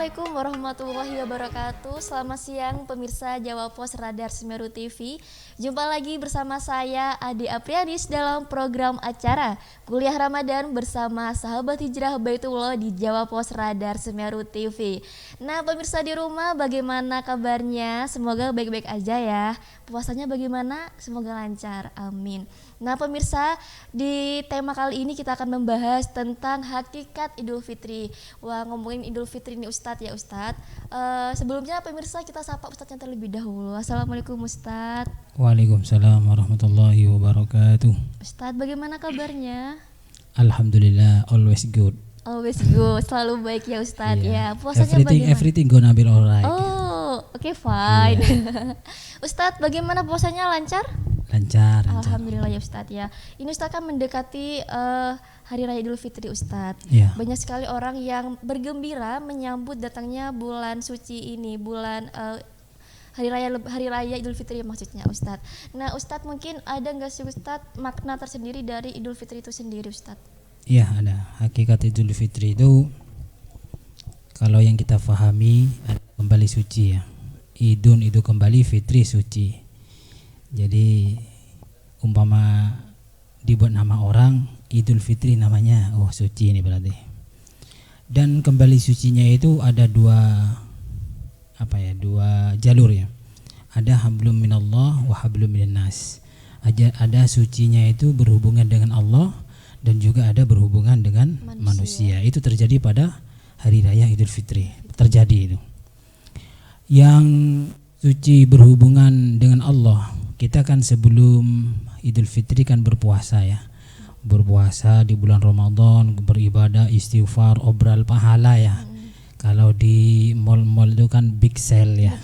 Assalamualaikum warahmatullahi wabarakatuh. Selamat siang pemirsa Jawa Pos Radar Semeru TV. Jumpa lagi bersama saya Ade Aprianis dalam program acara Kuliah Ramadan bersama sahabat hijrah Baitullah di Jawa Pos Radar Semeru TV. Nah pemirsa di rumah, bagaimana kabarnya? Semoga baik-baik aja ya. Puasanya bagaimana? Semoga lancar, amin. Nah pemirsa, di tema kali ini kita akan membahas tentang hakikat Idul Fitri. Wah, ngomongin Idul Fitri ini Ustadz ya Ustadz. Sebelumnya pemirsa kita sapa Ustadznya terlebih dahulu. Assalamualaikum Ustadz. Waalaikumsalam warahmatullahi wabarakatuh. Ustadz, bagaimana kabarnya? Alhamdulillah, always good. Always good, selalu baik ya Ustadz ya. Puasanya Everything gonna be alright. Oh, oke, fine. Ustadz, bagaimana puasanya, lancar? Lancar. Alhamdulillah ya Ustadz ya. Ini Ustadz kan mendekati Hari Raya Idul Fitri Ustadz. Ya. Banyak sekali orang yang bergembira menyambut datangnya bulan suci ini, bulan Hari Raya Idul Fitri maksudnya Ustadz. Nah Ustadz, mungkin ada nggak sih Ustadz makna tersendiri dari Idul Fitri itu sendiri Ustadz? Iya, ada. Hakikat Idul Fitri itu kalau yang kita fahami kembali suci ya. Idun itu kembali, fitri suci. Jadi umpama dibuat nama orang Idul Fitri namanya, oh suci ini berarti. Dan kembali sucinya itu ada dua jalur ya. Ada hablum minallah wa hablum minannas. Ada sucinya itu berhubungan dengan Allah dan juga ada berhubungan dengan manusia. Itu terjadi pada Hari Raya Idul Fitri. Terjadi itu. Yang suci berhubungan dengan Allah, kita kan sebelum Idul Fitri kan berpuasa ya. Berpuasa di bulan Ramadan, beribadah, istighfar, obral pahala ya. Kalau di mall-mall itu kan big sale ya.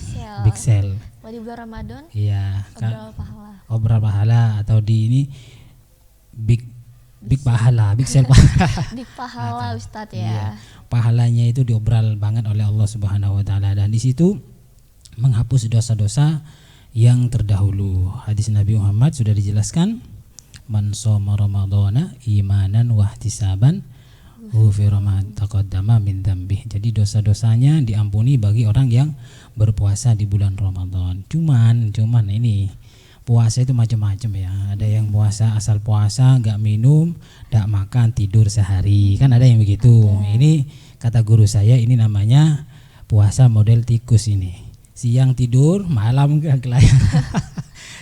Big sale. Kalau di bulan Ramadan? Iya, obral pahala. Obral pahala atau di ini big pahala, big sale pahala. Big pahala Ustadz ya. Iya, pahalanya itu diobral banget oleh Allah Subhanahu wa taala, dan di situ menghapus dosa-dosa yang terdahulu. Hadis Nabi Muhammad sudah dijelaskan, man shoma ramadhana imanan wa ihtisaban ghufira ma taqaddama min dzambih. Jadi dosa-dosanya diampuni bagi orang yang berpuasa di bulan Ramadan. Cuman ini puasa itu macam-macam ya. Ada yang puasa asal puasa, enggak minum, enggak makan, tidur sehari. Kan ada yang begitu. Ini kata guru saya, ini namanya puasa model tikus ini. Siang tidur, malam kelayaan.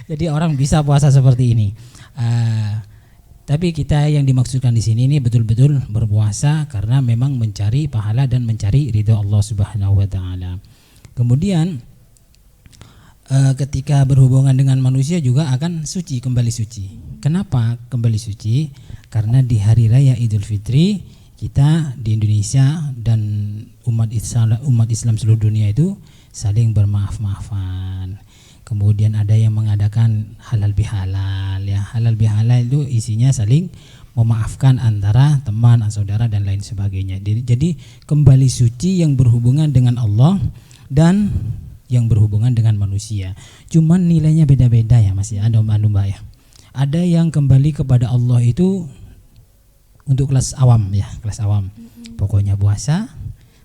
Jadi orang bisa puasa seperti ini. Tapi kita yang dimaksudkan di sini ini betul-betul berpuasa karena memang mencari pahala dan mencari ridho Allah Subhanahu wa taala. Kemudian ketika berhubungan dengan manusia juga akan suci, kembali suci. Kenapa kembali suci? Karena di Hari Raya Idul Fitri kita di Indonesia dan umat Islam seluruh dunia itu saling bermaaf-maafan. Kemudian ada yang mengadakan halal bihalal ya. Halal bihalal itu isinya saling memaafkan antara teman, saudara dan lain sebagainya. Jadi kembali suci yang berhubungan dengan Allah dan yang berhubungan dengan manusia. Cuman nilainya beda-beda ya Mas ya. Ada Mbak ya. Ada yang kembali kepada Allah itu untuk kelas awam ya, kelas awam. Pokoknya puasa,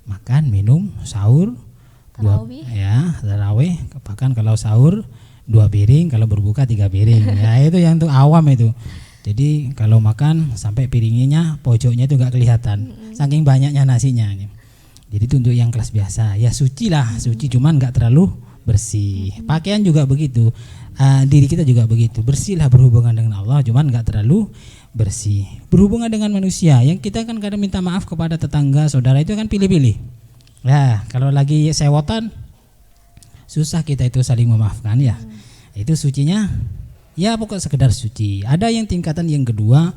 makan, minum, sahur, tarawih, bahkan kalau sahur 2 piring, kalau berbuka 3 piring. Ya itu yang untuk awam itu. Jadi kalau makan sampai piringnya pojoknya itu enggak kelihatan. Saking banyaknya nasinya. Jadi itu untuk yang kelas biasa. Ya suci lah, suci cuman enggak terlalu bersih. Pakaian juga begitu. Diri kita juga begitu. Bersihlah berhubungan dengan Allah, cuman enggak terlalu bersih. Berhubungan dengan manusia, yang kita kan kadang minta maaf kepada tetangga, saudara itu kan pilih-pilih. Ya, kalau lagi sewotan susah kita itu saling memaafkan ya. Itu sucinya ya pokok sekedar suci. Ada yang tingkatan yang kedua,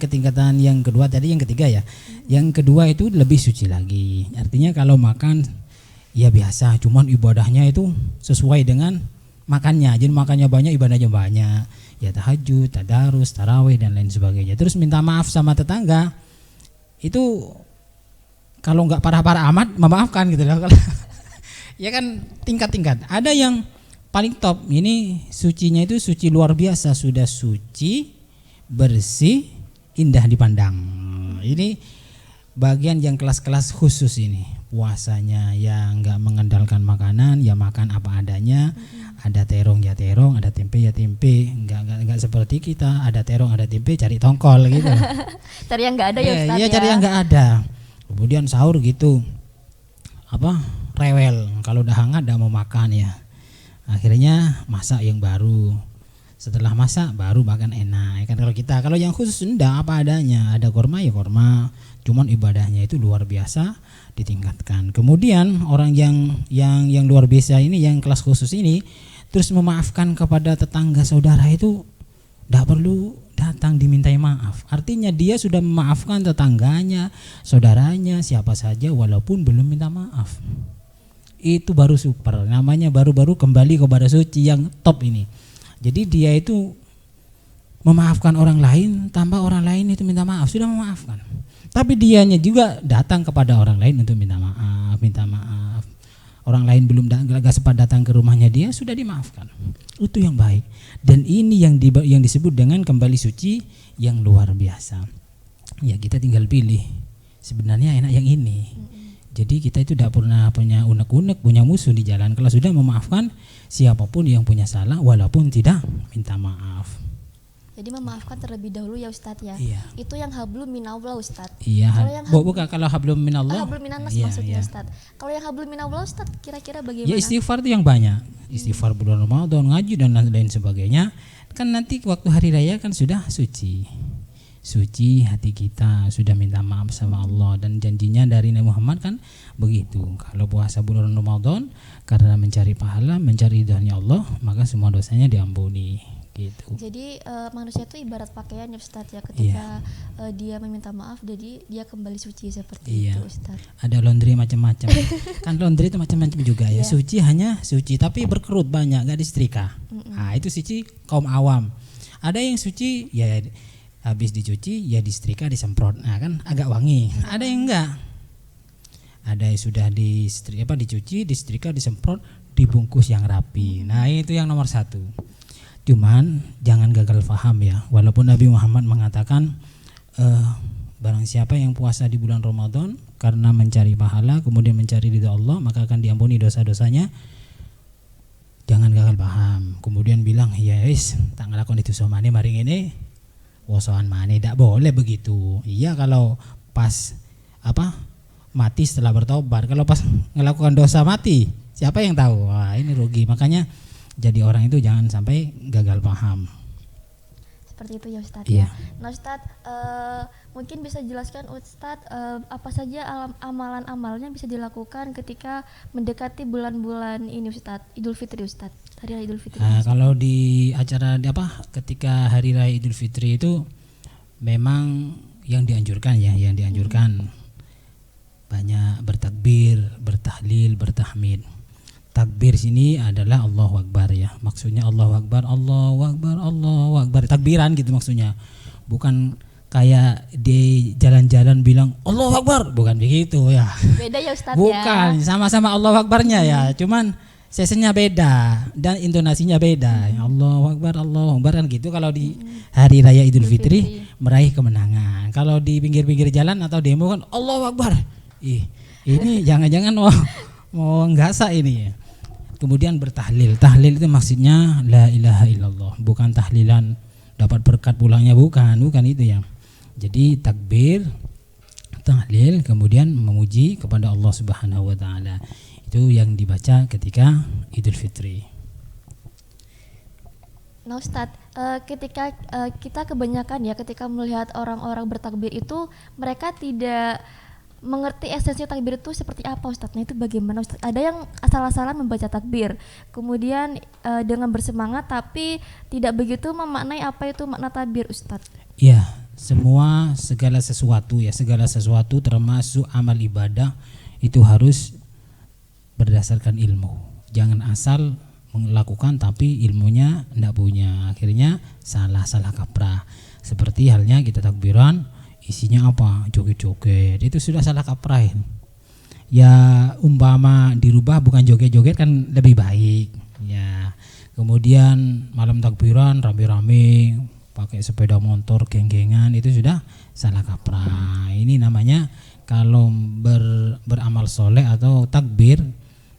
ketingkatan yang kedua tadi, yang ketiga ya. Yang kedua itu lebih suci lagi. Artinya kalau makan ya biasa, cuman ibadahnya itu sesuai dengan makannya. Jadi makannya banyak, ibadahnya banyak. Ya tahajud, tadarus, tarawih dan lain sebagainya. Terus minta maaf sama tetangga. Itu kalau nggak parah-parah amat memaafkan gitu loh. Ya kan tingkat-tingkat. Ada yang paling top, ini sucinya itu suci luar biasa, sudah suci, bersih, indah dipandang. Ini bagian yang kelas-kelas khusus ini. puasanya ya nggak mengandalkan makanan, ya makan apa adanya. Ada terong ya terong, ada tempe ya tempe. Nggak seperti kita, ada terong ada tempe cari tongkol gitu. Cari yang nggak ada ya Ustadz Iya, ya. cari yang nggak ada. Kemudian sahur gitu, rewel, kalau udah hangat udah mau makan ya. Akhirnya masak yang baru. Setelah masak baru makan enak. Kan kalau yang khusus enggak, apa adanya. Ada korma ya korma. Cuman ibadahnya itu luar biasa ditingkatkan. Kemudian orang yang luar biasa ini, yang kelas khusus ini, terus memaafkan kepada tetangga saudara itu enggak perlu datang dimintai maaf. Artinya dia sudah memaafkan tetangganya, saudaranya, siapa saja walaupun belum minta maaf. Itu baru super. Namanya baru-baru kembali kepada suci yang top ini. Jadi dia itu memaafkan orang lain tanpa orang lain itu minta maaf, sudah memaafkan. Tapi dianya juga datang kepada orang lain untuk minta maaf. Orang lain belum gak sempat datang ke rumahnya, dia sudah dimaafkan. Itu yang baik. Dan ini yang disebut dengan kembali suci yang luar biasa. Ya kita tinggal pilih. Sebenarnya enak yang ini. Jadi kita itu tidak pernah punya unek-unek, punya musuh di jalan. Kalau sudah memaafkan siapapun yang punya salah walaupun tidak minta maaf. Jadi memaafkan terlebih dahulu ya Ustadz ya. Iya. Itu yang hablum minallah Ustadz. Iya. Kalau yang Bukan kalau hablum minallah. hablum minannas iya, maksudnya iya. Ustadz. Kalau yang hablum minallah Ustadz kira-kira bagaimana? Ya istighfar itu yang banyak. Istighfar bulan Ramadan, ngaji dan lain sebagainya. Kan nanti waktu hari raya kan sudah suci. Suci hati kita, sudah minta maaf sama Allah, dan janjinya dari Nabi Muhammad kan begitu. Kalau puasa bulan Ramadan karena mencari pahala, mencari ridhonya Allah, maka semua dosanya diampuni gitu. Jadi manusia itu ibarat pakaian ya Ustadz ya, ketika dia meminta maaf jadi dia kembali suci seperti itu Ustadz. Ada laundry macam-macam. Kan laundry itu macam-macam juga ya. Suci hanya suci tapi berkerut banyak, gak disetrika. Nah, itu suci kaum awam. Ada yang suci ya habis dicuci ya disetrika, disemprot. Nah, kan agak wangi. Ada yang enggak. Ada yang sudah dicuci, disetrika, disemprot, dibungkus yang rapi. Nah, itu yang nomor 1. Cuman jangan gagal paham ya. Walaupun Nabi Muhammad mengatakan barang siapa yang puasa di bulan Ramadan karena mencari pahala kemudian mencari ridha Allah, maka akan diampuni dosa-dosanya. Jangan gagal paham. Kemudian bilang, "Ya wis, tak ngelakon itu somane maring ini." Wosoan mane, tidak boleh begitu. Iya kalau pas mati setelah bertobat. Kalau pas melakukan dosa mati, siapa yang tahu? Wah, ini rugi. Makanya jadi orang itu jangan sampai gagal paham. Seperti itu ya Ustadz. Iya. Nah Ustadz, mungkin bisa jelaskan Ustadz apa saja amalan-amalnya bisa dilakukan ketika mendekati bulan-bulan ini Ustadz, Idul Fitri Ustadz, hari raya Idul Fitri. Nah, kalau di acara ketika hari raya Idul Fitri itu memang yang dianjurkan banyak bertakbir, bertahlil, bertahmid. Takbir sini adalah Allahu Akbar ya. Maksudnya Allahu Akbar, Allahu Akbar, Allahu Akbar. Takbiran gitu maksudnya. Bukan kayak di jalan-jalan bilang Allahu Akbar, bukan begitu ya. Beda ya Ustadz. Bukan, sama-sama Allahu Akbarnya ya. Cuman sesinya beda dan intonasinya beda. Allahu Akbar, Allahu Akbar kan gitu kalau di hari raya Idul Fitri meraih kemenangan. Kalau di pinggir-pinggir jalan atau demo kan Allahu Akbar. Ini jangan-jangan mau nggasak ini ya. Kemudian bertahlil. Tahlil itu maksudnya la ilaha illallah, bukan tahlilan dapat berkat pulangnya, bukan itu ya. Jadi takbir, tahlil, kemudian memuji kepada Allah Subhanahu wa taala. Itu yang dibaca ketika Idul Fitri. Nah Ustadz, ketika kita kebanyakan ya ketika melihat orang-orang bertakbir itu mereka tidak mengerti esensi takbir itu seperti apa Ustadz. Nah itu bagaimana Ustadz? Ada yang asal-asalan membaca takbir, kemudian dengan bersemangat tapi tidak begitu memaknai apa itu makna takbir Ustadz. Ya, segala sesuatu termasuk amal ibadah itu harus berdasarkan ilmu. Jangan asal melakukan tapi ilmunya tidak punya, akhirnya salah kaprah. Seperti halnya kita takbiran isinya apa? Joget-joget. Itu sudah salah kaprah. Ya umpama dirubah bukan joget-joget kan lebih baik. Ya. Kemudian malam takbiran rame-rame pakai sepeda motor geng-gengan, itu sudah salah kaprah. Ini namanya kalau beramal soleh atau takbir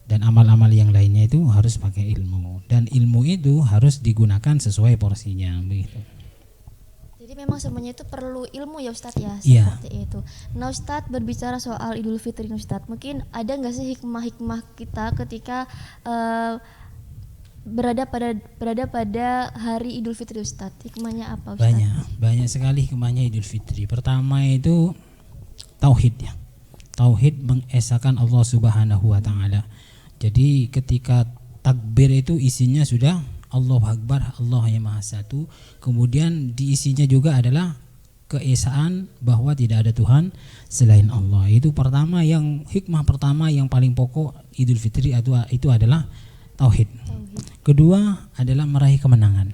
dan amal-amal yang lainnya itu harus pakai ilmu, dan ilmu itu harus digunakan sesuai porsinya begitu. Jadi memang semuanya itu perlu ilmu ya Ustadz ya, Iya. seperti itu. Nah Ustadz, berbicara soal Idul Fitri nih Ustadz, mungkin ada nggak sih hikmah-hikmah kita ketika berada pada hari Idul Fitri Ustadz? Hikmahnya apa Ustadz? Banyak sekali hikmahnya Idul Fitri. Pertama itu tauhid ya. Tauhid mengesahkan Allah Subhanahu wa taala. Jadi ketika takbir itu isinya sudah Allahu Akbar, Allah yang Maha Satu. Kemudian diisinya juga adalah keesaan bahwa tidak ada Tuhan selain Allah. Itu pertama, yang hikmah pertama yang paling pokok Idul Fitri itu adalah tauhid. Kedua adalah meraih kemenangan.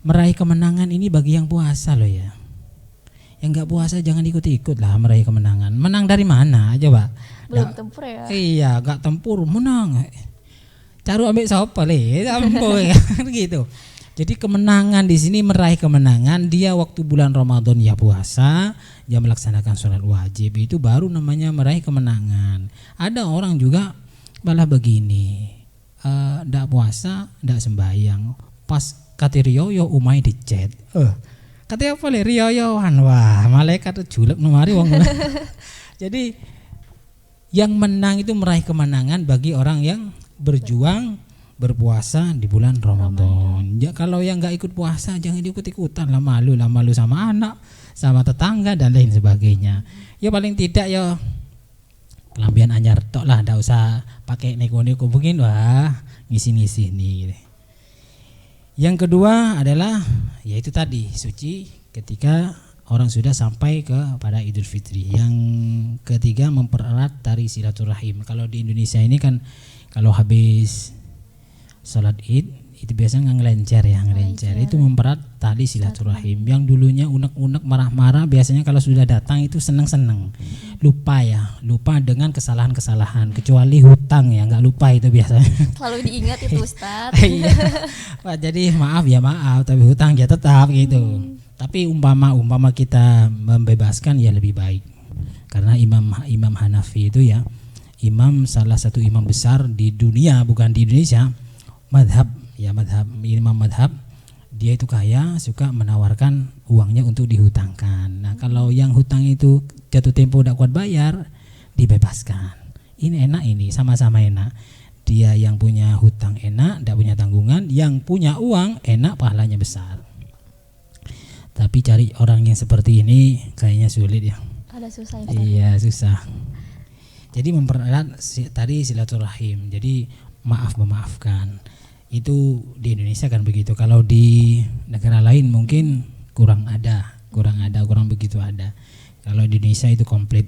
Meraih kemenangan ini bagi yang puasa loh ya. Yang nggak puasa jangan ikut-ikut lah meraih kemenangan. Menang dari mana? Coba. Belum tempur ya? Iya, gak tempur, menang. Caru ambil siapa le? Gitu. Jadi kemenangan di sini, meraih kemenangan, dia waktu bulan Ramadan ya puasa, dia melaksanakan sholat wajib, itu baru namanya meraih kemenangan. Ada orang juga malah begini, ndak puasa, ndak sembahyang, pas kata riyoyo umai dicet. Katanya apa le riyoyoan, wah malaikat julek nomari wong. Jadi yang menang itu meraih kemenangan bagi orang yang berjuang berpuasa di bulan Ramadan. Ya, kalau yang nggak ikut puasa jangan ikut-ikutan lah, malu sama anak, sama tetangga dan lain sebagainya. Ya paling tidak ya kelambian anyar tok lah, ndak usah pakai neko-neko mungkin, wah ngisi-ngisi nih. Yang kedua adalah yaitu tadi suci ketika orang sudah sampai kepada Idul Fitri. Yang ketiga mempererat tali silaturahim. Kalau di Indonesia ini kan kalau habis sholat Id itu biasanya ngelencer ya, ngelencer. Itu mempererat tali silaturahim. Yang dulunya unek-unek marah-marah biasanya kalau sudah datang itu seneng-seneng. Lupa dengan kesalahan-kesalahan, kecuali hutang ya, nggak lupa itu biasanya. Selalu diingat itu Ustadz. Iya. Pak, jadi maaf, tapi hutang ya tetap gitu. Tapi umpama kita membebaskan ya lebih baik. Karena Imam Hanafi itu ya, salah satu imam besar di dunia, bukan di Indonesia, imam madhab, dia itu kaya, suka menawarkan uangnya untuk dihutangkan. Nah kalau yang hutang itu jatuh tempo tidak kuat bayar, dibebaskan. Ini enak, ini sama-sama enak. Dia yang punya hutang enak, tidak punya tanggungan. Yang punya uang enak, pahalanya besar. Tapi cari orang yang seperti ini kayaknya sulit ya. Ada susah ya. Iya susah. Jadi mempererat tadi silaturahim. Jadi memaafkan. Itu di Indonesia kan begitu. Kalau di negara lain mungkin kurang begitu ada. Kalau di Indonesia itu komplit.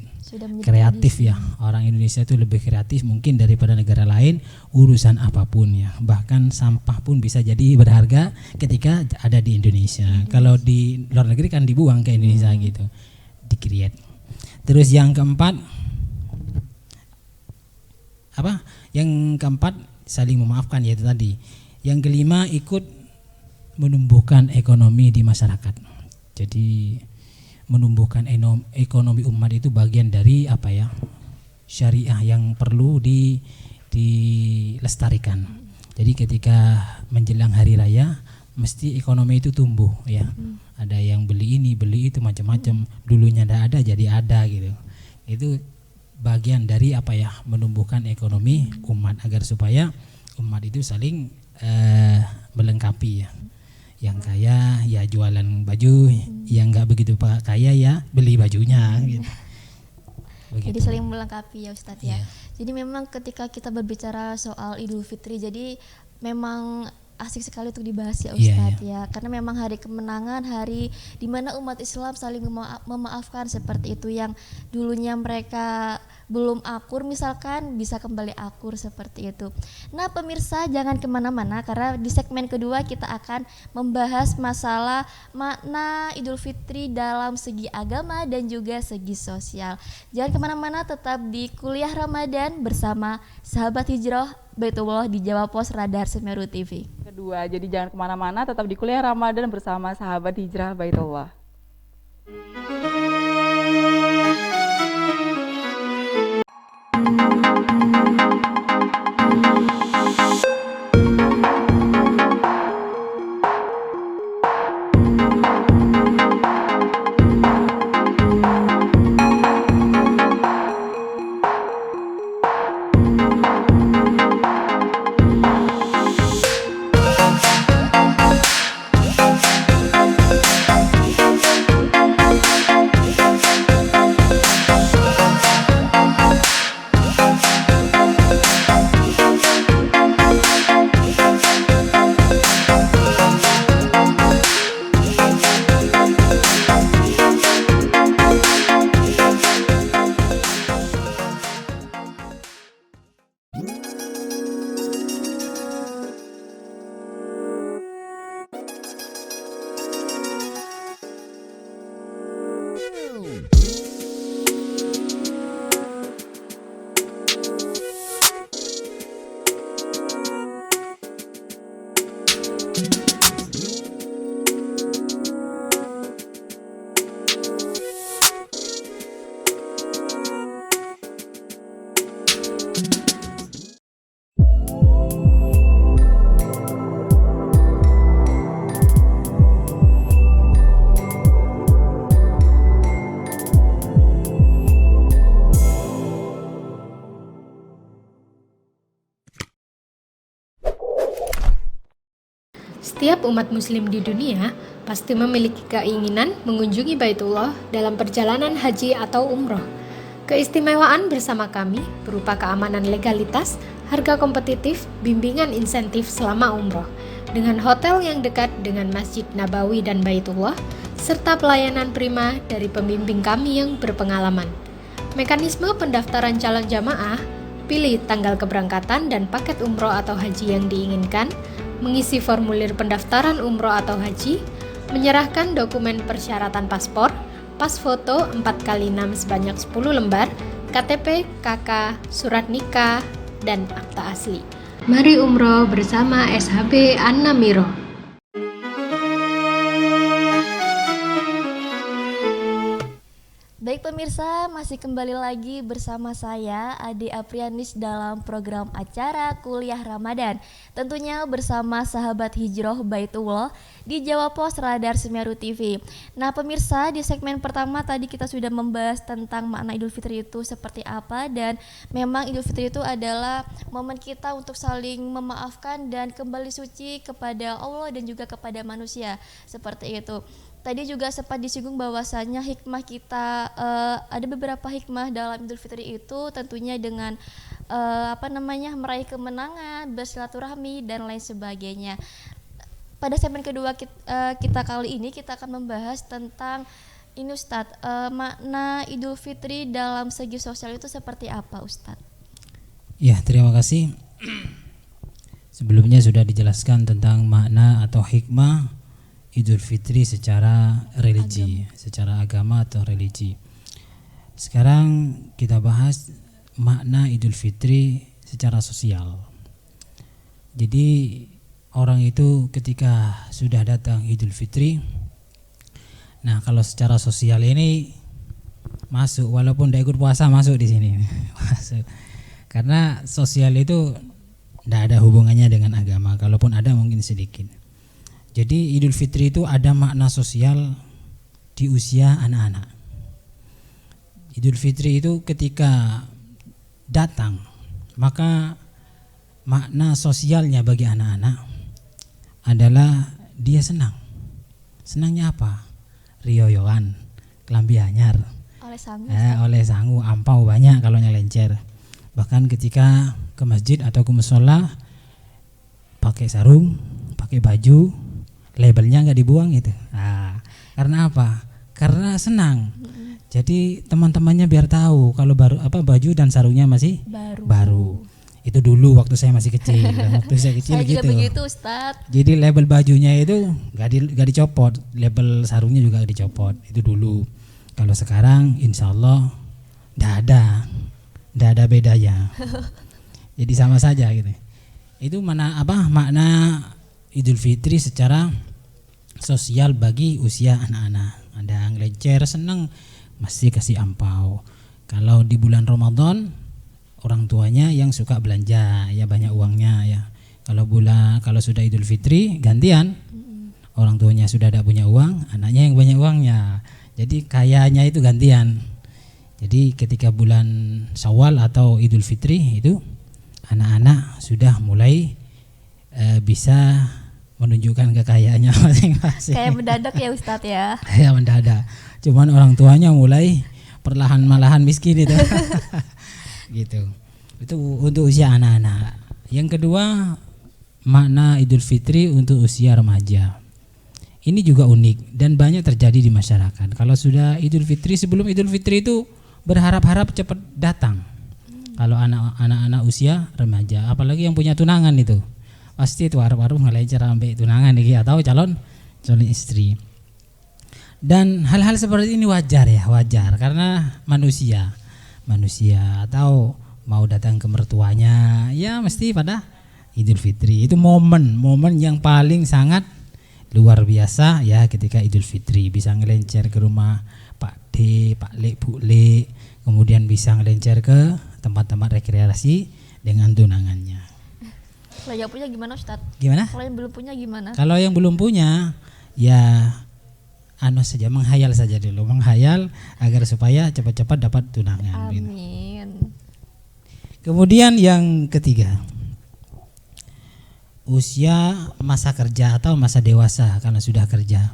Kreatif ya, orang Indonesia itu lebih kreatif mungkin daripada negara lain urusan apapun ya, bahkan sampah pun bisa jadi berharga ketika ada di Indonesia. Kalau di luar negeri kan dibuang ke Indonesia gitu, di-create. Terus yang keempat saling memaafkan yaitu tadi. Yang kelima ikut menumbuhkan ekonomi di masyarakat. Jadi menumbuhkan ekonomi umat itu bagian dari syariah yang perlu dilestarikan. Jadi ketika menjelang hari raya mesti ekonomi itu tumbuh ya. Ada yang beli ini beli itu macam-macam, dulunya tidak ada jadi ada gitu. Itu bagian dari menumbuhkan ekonomi umat agar supaya umat itu saling melengkapi ya. Yang kaya ya jualan baju, yang nggak begitu kaya ya beli bajunya gitu. Jadi saling melengkapi ya Ustadz ya. Yeah. Jadi memang ketika kita berbicara soal Idul Fitri, jadi memang asik sekali untuk dibahas ya Ustadz ya. Karena memang hari kemenangan, hari di mana umat Islam saling memaafkan seperti itu, yang dulunya mereka belum akur misalkan bisa kembali akur seperti itu. Nah pemirsa jangan kemana-mana karena di segmen kedua kita akan membahas masalah makna Idul Fitri dalam segi agama dan juga segi sosial. Jangan kemana-mana, tetap di Kuliah Ramadan bersama Sahabat Hijrah Baitullah di Jawa Pos Radar Semeru TV. Kedua, jadi jangan kemana-mana, tetap di Kuliah Ramadan bersama Sahabat Hijrah Baitullah. Setiap umat muslim di dunia pasti memiliki keinginan mengunjungi Baitullah dalam perjalanan haji atau umroh. Keistimewaan bersama kami berupa keamanan legalitas, harga kompetitif, bimbingan insentif selama umroh, dengan hotel yang dekat dengan Masjid Nabawi dan Baitullah, serta pelayanan prima dari pembimbing kami yang berpengalaman. Mekanisme pendaftaran calon jamaah, pilih tanggal keberangkatan dan paket umroh atau haji yang diinginkan, mengisi formulir pendaftaran umroh atau haji, menyerahkan dokumen persyaratan paspor, pas foto 4x6 sebanyak 10 lembar, KTP, KK, surat nikah, dan akta asli. Mari umroh bersama SHB An-Namiro. Baik pemirsa, masih kembali lagi bersama saya Ade Aprianis dalam program acara Kuliah Ramadan. Tentunya bersama sahabat Hijroh Baitullah di Jawa Pos Radar Semeru TV. Nah pemirsa, di segmen pertama tadi kita sudah membahas tentang makna Idul Fitri itu seperti apa. Dan memang Idul Fitri itu adalah momen kita untuk saling memaafkan dan kembali suci kepada Allah dan juga kepada manusia. Seperti itu. Tadi juga sempat disinggung bahwasannya hikmah kita, ada beberapa hikmah dalam Idul Fitri itu tentunya dengan meraih kemenangan, bersilaturahmi dan lain sebagainya. Pada segmen kedua kita kali ini kita akan membahas tentang ini Ustadz, makna Idul Fitri dalam segi sosial itu seperti apa Ustadz? Ya, terima kasih. Sebelumnya sudah dijelaskan tentang makna atau hikmah Idul Fitri secara religi, secara agama atau religi. Sekarang kita bahas makna Idul Fitri secara sosial. Jadi orang itu ketika sudah datang Idul Fitri, nah kalau secara sosial ini masuk, walaupun tidak ikut puasa masuk di sini, masuk. Karena sosial itu tidak ada hubungannya dengan agama, kalaupun ada mungkin sedikit. Jadi Idul Fitri itu ada makna sosial di usia anak-anak. Idul Fitri itu ketika datang, maka makna sosialnya bagi anak-anak adalah dia senang. Senangnya apa? Riyoyoan, kelambi anyar. Oleh sangu, ampau banyak kalau nyelencer. Bahkan ketika ke masjid atau ke musola pakai sarung, pakai baju, labelnya nggak dibuang itu. Nah, karena apa? Karena senang. Jadi teman-temannya biar tahu kalau baju dan sarungnya masih baru. Itu dulu waktu saya masih kecil. Waktu saya kecil saya gitu. Juga begitu, Ustadz. Jadi label bajunya itu nggak dicopot, label sarungnya juga nggak dicopot. Itu dulu. Kalau sekarang, insya Allah nggak ada bedanya. Jadi sama saja gitu. Itu makna Idul Fitri secara sosial bagi usia anak-anak. Ada yang ngelencer seneng, masih kasih ampau. Kalau di bulan Ramadan orang tuanya yang suka belanja, ya banyak uangnya ya. Kalau sudah Idul Fitri gantian, orang tuanya sudah ada punya uang, anaknya yang banyak uangnya. Jadi kayanya itu gantian. Jadi ketika bulan Syawal atau Idul Fitri itu anak-anak sudah mulai bisa menunjukkan kekayaannya masing-masing. Kayak mendadak ya Ustadz ya. Ya mendadak. Cuman orang tuanya mulai perlahan malahan miskin itu. Gitu. Itu untuk usia anak-anak. Yang kedua, makna Idul Fitri untuk usia remaja. Ini juga unik dan banyak terjadi di masyarakat. Kalau sudah Idul Fitri, sebelum Idul Fitri itu berharap-harap cepat datang. Kalau anak-anak usia remaja, apalagi yang punya tunangan itu, pasti itu harap-harap ngelencer sampai tunangan nih atau calon istri. Dan hal-hal seperti ini wajar karena manusia atau mau datang ke mertuanya ya mesti pada Idul Fitri. Itu momen yang paling sangat luar biasa ya ketika Idul Fitri, bisa ngelencer ke rumah Pak D, Pak Le, Bu Le, kemudian bisa ngelencer ke tempat-tempat rekreasi dengan tunangannya. Kalau yang punya gimana Ustadz? Gimana? Kalau yang belum punya gimana? Kalau yang belum punya ya saja, menghayal saja dulu, menghayal agar supaya cepat-cepat dapat tunangan. Amin. Kemudian yang ketiga, usia masa kerja atau masa dewasa karena sudah kerja.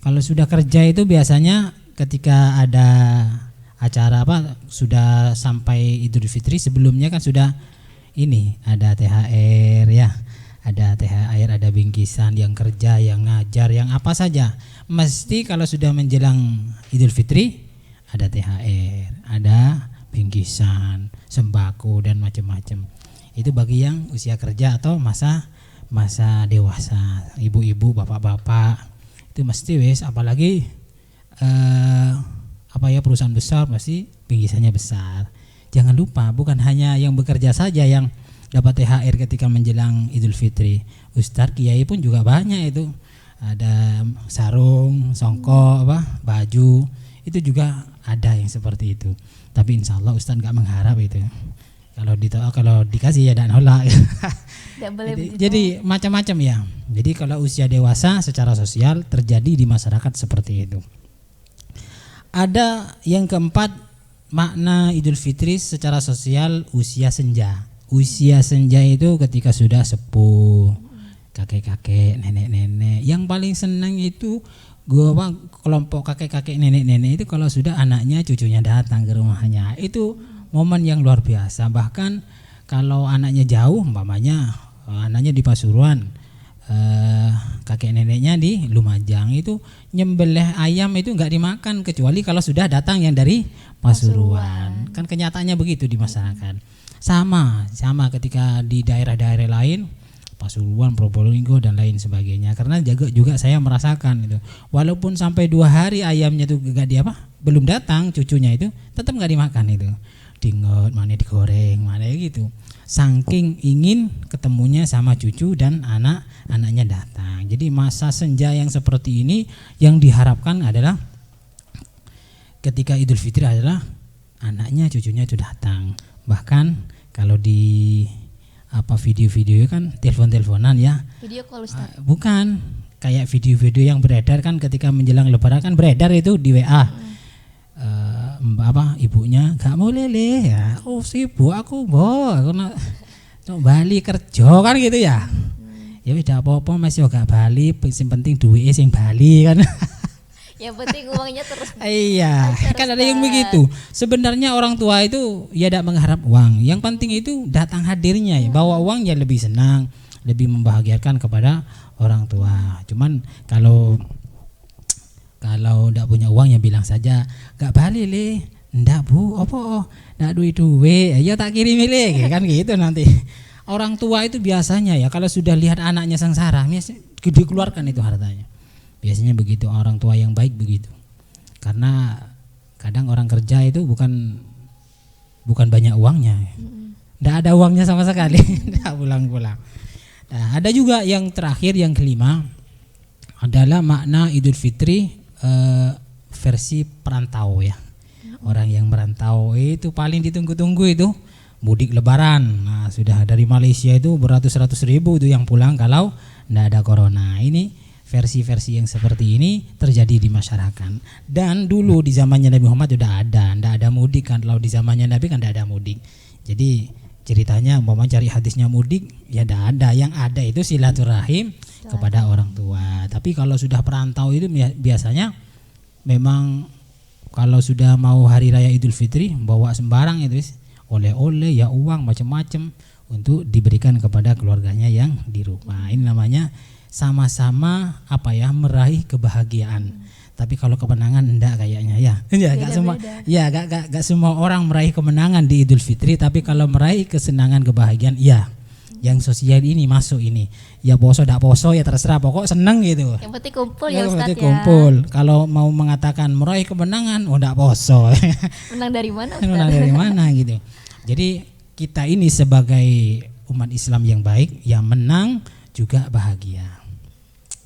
Kalau sudah kerja itu biasanya ketika ada acara sudah sampai Idul Fitri, sebelumnya kan sudah ada THR ya. Ada THR, ada bingkisan, yang kerja, yang ngajar, yang apa saja. Mesti kalau sudah menjelang Idul Fitri ada THR, ada bingkisan, sembako dan macam-macam. Itu bagi yang usia kerja atau masa dewasa, ibu-ibu, bapak-bapak. Itu mesti apalagi perusahaan besar pasti bingkisannya besar. Jangan lupa bukan hanya yang bekerja saja yang dapat THR ketika menjelang Idul Fitri. Ustadz Kiai pun juga banyak itu. Ada sarung, songkok, baju. Itu juga ada yang seperti itu. Tapi insya Allah Ustadz gak mengharap itu. Kalau dikasih ya dan nolak. Jadi macam-macam ya. Jadi kalau usia dewasa secara sosial terjadi di masyarakat seperti itu. Ada yang keempat, makna Idul Fitri secara sosial usia senja. Usia senja itu ketika sudah sepuh, kakek-kakek, nenek-nenek. Yang paling senang itu kelompok kakek-kakek, nenek-nenek itu kalau sudah anaknya, cucunya datang ke rumahnya. Itu momen yang luar biasa. Bahkan kalau anaknya jauh, umpamanya anaknya di Pasuruan, kakek neneknya di Lumajang, itu nyembelih ayam itu enggak dimakan kecuali kalau sudah datang yang dari Pasuruan. Kan kenyataannya begitu di masyarakat. Sama ketika di daerah-daerah lain, Pasuruan, Probolinggo dan lain sebagainya. Karena juga saya merasakan itu. Walaupun sampai 2 hari ayamnya itu belum datang cucunya itu, tetap enggak dimakan itu. Dingot, mana digoreng, mana gitu. Saking ingin ketemunya sama cucu dan anak-anaknya datang. Jadi masa senja yang seperti ini yang diharapkan adalah ketika Idul Fitri adalah anaknya, cucunya itu datang. Bahkan kalau di video-video kan telepon-teleponan ya. Video call Ustaz. Bukan, kayak video-video yang beredar kan ketika menjelang Lebaran kan beredar itu di WA. Ibunya gak mau lele ya. Oh sibuk aku aku nak bali kerja kan gitu ya. Ya tidak apa-apa masih gak bali, yang penting duitnya sing bali kan. Yang penting uangnya terus. Iya, kan ada yang begitu. Sebenarnya orang tua itu ya tidak mengharap uang. Yang penting itu datang hadirnya ya. Bawa uang ya lebih senang, lebih membahagiakan kepada orang tua. Cuman kalau tidak punya uang ya bilang saja gak balik le. Ndak bu, apa? Ndak duit, ya tak kirim le, kan gitu nanti. Orang tua itu biasanya ya kalau sudah lihat anaknya sengsara, dikeluarkan itu hartanya. Biasanya begitu, orang tua yang baik begitu. Karena kadang orang kerja itu bukan banyak uangnya. Ndak ada uangnya sama sekali, ndak pulang-pulang. Nah, ada juga yang terakhir, yang kelima adalah makna Idul Fitri versi perantau ya. Orang yang merantau itu paling ditunggu-tunggu itu mudik lebaran. Nah, sudah dari Malaysia itu beratus-ratus ribu itu yang pulang kalau tidak ada corona. Ini versi-versi yang seperti ini terjadi di masyarakat. Dan dulu di zamannya Nabi Muhammad sudah ada, tidak ada mudik kan. Kalau di zamannya Nabi kan tidak ada mudik. Jadi ceritanya umpama cari hadisnya mudik ya tidak ada. Yang ada itu silaturahim kepada orang tua. Tapi kalau sudah perantau itu biasanya memang kalau sudah mau hari raya Idul Fitri bawa sembarang itu oleh-oleh ya uang macam-macam untuk diberikan kepada keluarganya yang di rumah. Ini namanya sama-sama meraih kebahagiaan. Tapi kalau kemenangan enggak kayaknya ya. Enggak semua orang meraih kemenangan di Idul Fitri, tapi kalau meraih kesenangan kebahagiaan ya. Yang sosial ini masuk ini. Ya poso enggak poso ya terserah, pokok seneng gitu. Yang penting kumpul ya Ustadz ya. Kumpul. Kalau mau mengatakan meraih kemenangan enggak poso. Menang dari mana Ustadz? Menang dari mana gitu. Jadi kita ini sebagai umat Islam yang baik, yang menang juga bahagia.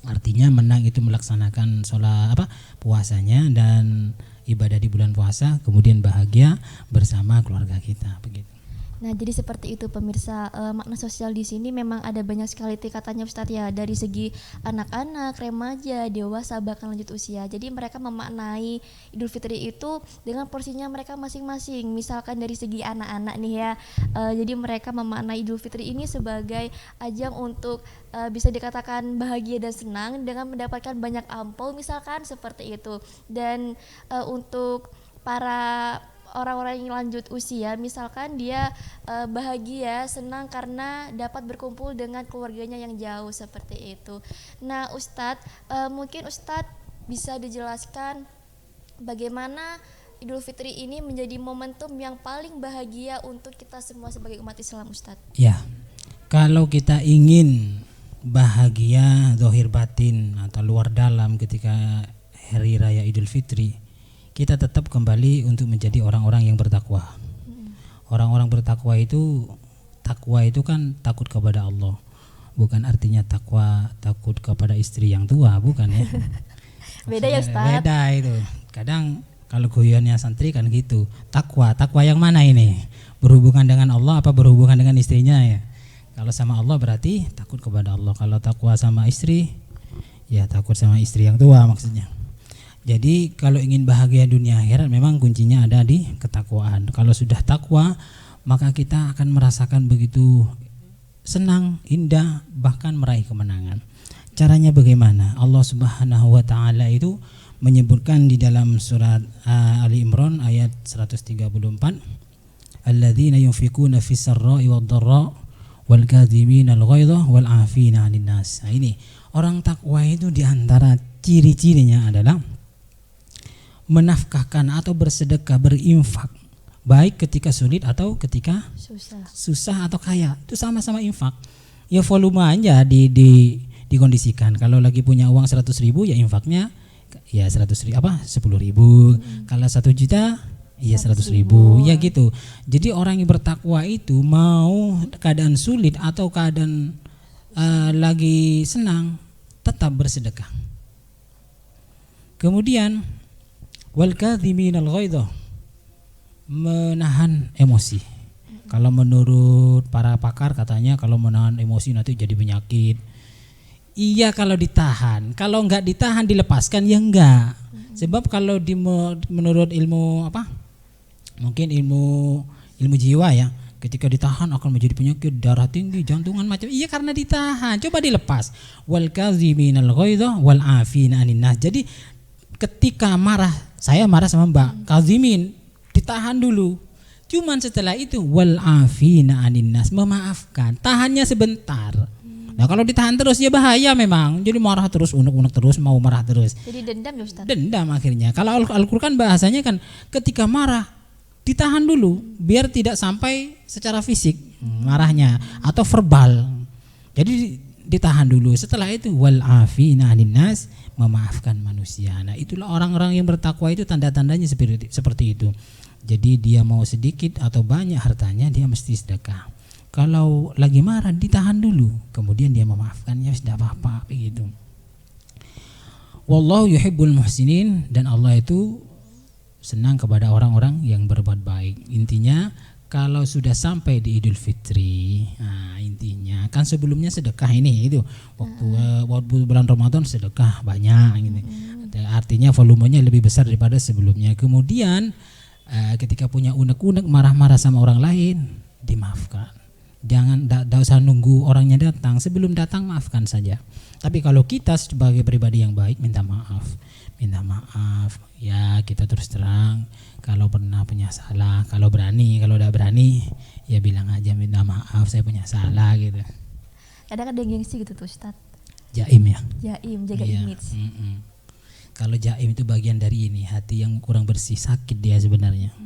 Artinya menang itu melaksanakan sholat puasanya dan ibadah di bulan puasa, kemudian bahagia bersama keluarga kita begitu. Nah, jadi seperti itu pemirsa, makna sosial di sini memang ada banyak sekali tingkatannya Ustadz ya, dari segi anak-anak, remaja, dewasa, bahkan lanjut usia. Jadi mereka memaknai Idul Fitri itu dengan porsinya mereka masing-masing. Misalkan dari segi anak-anak nih ya, jadi mereka memaknai Idul Fitri ini sebagai ajang untuk bisa dikatakan bahagia dan senang dengan mendapatkan banyak ampau misalkan seperti itu. Dan untuk para orang-orang yang lanjut usia misalkan dia bahagia, senang karena dapat berkumpul dengan keluarganya yang jauh seperti itu. Nah Ustadz, mungkin Ustadz bisa dijelaskan bagaimana Idul Fitri ini menjadi momentum yang paling bahagia untuk kita semua sebagai umat Islam Ustadz. Ya, kalau kita ingin bahagia zahir batin atau luar dalam ketika hari raya Idul Fitri, kita tetap kembali untuk menjadi orang-orang yang bertakwa. Orang-orang bertakwa itu, takwa itu kan takut kepada Allah. Bukan artinya takwa takut kepada istri yang tua, bukan ya. Beda ya Ustaz. Beda itu. Kadang kalau guyonnya santri kan gitu. Takwa yang mana ini? Berhubungan dengan Allah apa berhubungan dengan istrinya ya? Kalau sama Allah berarti takut kepada Allah. Kalau takwa sama istri, ya takut sama istri yang tua maksudnya. Jadi kalau ingin bahagia dunia akhirat memang kuncinya ada di ketakwaan. Kalau sudah takwa maka kita akan merasakan begitu senang, indah, bahkan meraih kemenangan. Caranya bagaimana? Allah Subhanahu wa taala itu menyebutkan di dalam surat Ali Imran ayat 134, alladzina yunfikuna fis sarra'i wad dharra wal kadhimina al ghaidha wal 'afina 'anil nas. Nah, ini orang takwa itu di antara ciri-cirinya adalah menafkahkan atau bersedekah, berinfak, baik ketika sulit atau ketika susah atau kaya, itu sama-sama infak. Ya volume aja dikondisikan. Kalau lagi punya uang 100.000 ya infaknya ya 10.000. Kalau 1 juta ya 100.000. Ya gitu. Jadi orang yang bertakwa itu mau keadaan sulit atau keadaan lagi senang tetap bersedekah. Kemudian wal kadhiminal ghaidha, menahan emosi. Kalau menurut para pakar katanya kalau menahan emosi nanti jadi penyakit. Iya kalau ditahan, kalau enggak ditahan dilepaskan ya enggak. Sebab kalau menurut ilmu mungkin ilmu jiwa ya, ketika ditahan akan menjadi penyakit, darah tinggi, jantungan macam. Iya karena ditahan, coba dilepas. Wal kadhiminal ghaidha wal 'afina 'anil nas. Jadi ketika marah, saya marah sama Mbak Kazimin, ditahan dulu. Cuman setelah itu wal 'afina 'anil nas, memaafkan. Tahannya sebentar. Nah kalau ditahan terus ya bahaya memang. Jadi marah terus, unek-unek terus, mau marah terus. Jadi dendam ya Ustaz? Dendam akhirnya. Kalau Al-Qur'an bahasanya kan ketika marah ditahan dulu biar tidak sampai secara fisik marahnya atau verbal. Jadi ditahan dulu. Setelah itu wal 'afina 'anil nas, memaafkan manusia. Nah itulah orang-orang yang bertakwa itu tanda-tandanya seperti itu. Jadi dia mau sedikit atau banyak hartanya dia mesti sedekah. Kalau lagi marah ditahan dulu, kemudian dia memaafkannya, sudah apa-apa begitu. Wallahu yuhibbul muhsinin, dan Allah itu senang kepada orang-orang yang berbuat baik. Intinya kalau sudah sampai di Idul Fitri, nah intinya kan sebelumnya sedekah ini itu waktu bulan Ramadan sedekah banyak gitu. Artinya volumenya lebih besar daripada sebelumnya. Kemudian ketika punya unek-unek marah-marah sama orang lain, dimaafkan. Jangan tidak usah nunggu orangnya datang, sebelum datang maafkan saja. Tapi kalau kita sebagai pribadi yang baik minta maaf ya, kita terus terang kalau pernah punya salah, kalau udah berani ya bilang aja minta maaf, saya punya salah gitu. Kadang ada yang gengsi gitu tuh Ustadz. Jaim ya. Jaim, jaga Iya. image. Kalau jaim itu bagian dari ini, hati yang kurang bersih, sakit dia sebenarnya.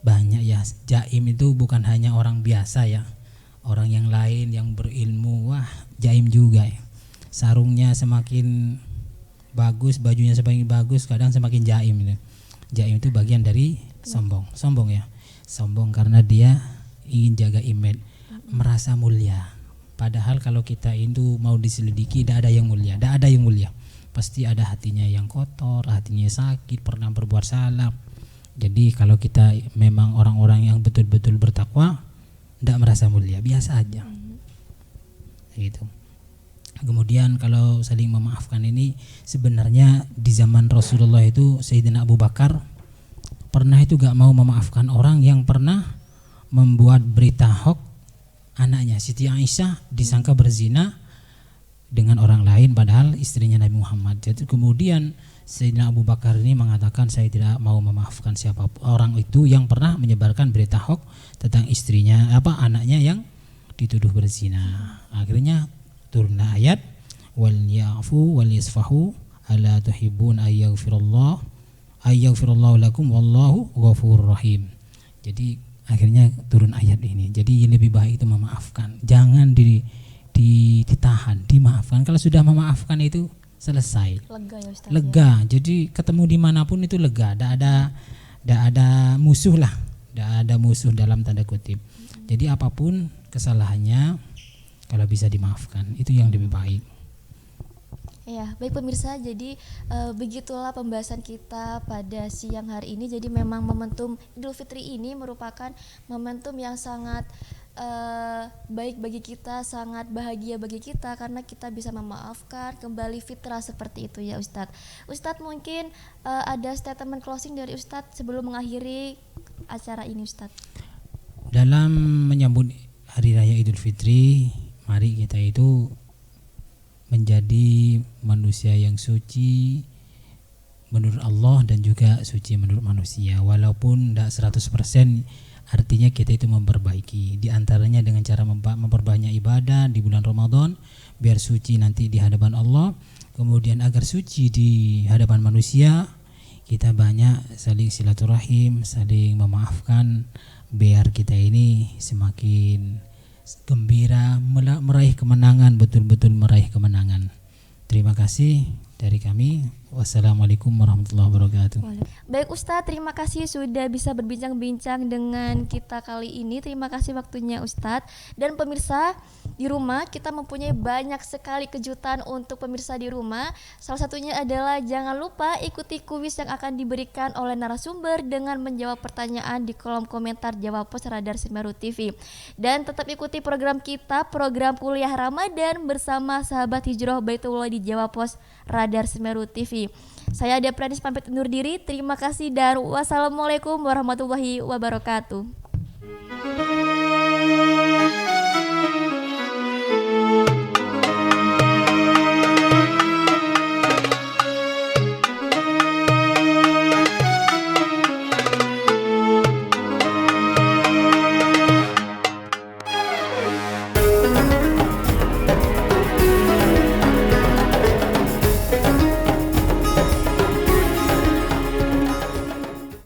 Banyak ya, jaim itu bukan hanya orang biasa ya, orang yang lain yang berilmu, wah jaim juga ya. Sarungnya semakin bagus, bajunya semakin bagus, kadang semakin jaim itu. Jaim itu bagian dari sombong ya. Sombong karena dia ingin jaga image, merasa mulia. Padahal kalau kita itu mau diselidiki, tidak ada yang mulia. Pasti ada hatinya yang kotor, hatinya sakit, pernah berbuat salah. Jadi kalau kita memang orang-orang yang betul-betul bertakwa, tidak merasa mulia, biasa aja. Gitu. Kemudian kalau saling memaafkan ini sebenarnya di zaman Rasulullah itu Sayyidina Abu Bakar pernah itu gak mau memaafkan orang yang pernah membuat berita hoax anaknya Siti Aisyah disangka berzina dengan orang lain padahal istrinya Nabi Muhammad. Jadi kemudian Sayyidina Abu Bakar ini mengatakan saya tidak mau memaafkan siapapun orang itu yang pernah menyebarkan berita hoax tentang istrinya anaknya yang dituduh berzina. Akhirnya turunlah ayat wal ya'fu wal yasfahu ala tuhibbun ayyaghfirallahu lakum wallahu ghafurur rahim. Jadi akhirnya turun ayat ini. Jadi lebih baik itu memaafkan, jangan ditahan, dimaafkan. Kalau sudah memaafkan itu selesai, Lega ya Ustadz. lega. Jadi ketemu dimanapun itu lega, tidak ada musuh lah, tidak ada musuh dalam tanda kutip. Jadi apapun kesalahannya kalau bisa dimaafkan itu yang lebih baik. Ya, baik pemirsa, jadi begitulah pembahasan kita pada siang hari ini. Jadi memang momentum Idul Fitri ini merupakan momentum yang sangat baik bagi kita, sangat bahagia bagi kita karena kita bisa memaafkan, kembali fitrah seperti itu ya Ustadz. Ustadz mungkin ada statement closing dari Ustadz sebelum mengakhiri acara ini Ustadz. Dalam menyambut Hari Raya Idul Fitri, mari kita itu menjadi manusia yang suci menurut Allah dan juga suci menurut manusia. Walaupun tidak 100%, artinya kita itu memperbaiki. Di antaranya dengan cara memperbanyak ibadah di bulan Ramadan biar suci nanti di hadapan Allah. Kemudian agar suci di hadapan manusia, kita banyak saling silaturahim, saling memaafkan biar kita ini semakin gembira meraih kemenangan, betul-betul meraih kemenangan. Terima kasih dari kami. Wassalamualaikum warahmatullahi wabarakatuh. Baik Ustadz, terima kasih sudah bisa berbincang-bincang dengan kita kali ini. Terima kasih waktunya Ustadz. Dan pemirsa di rumah, kita mempunyai banyak sekali kejutan untuk pemirsa di rumah. Salah satunya adalah jangan lupa ikuti kuis yang akan diberikan oleh narasumber dengan menjawab pertanyaan di kolom komentar Jawab Pos Radar Semeru TV. Dan tetap ikuti program kita, program Kuliah Ramadan bersama sahabat Hijrah Baitullah di Jawab Pos Radar Semeru TV. Saya Adia Pranis pamit undur diri. Terima kasih dan wassalamualaikum warahmatullahi wabarakatuh.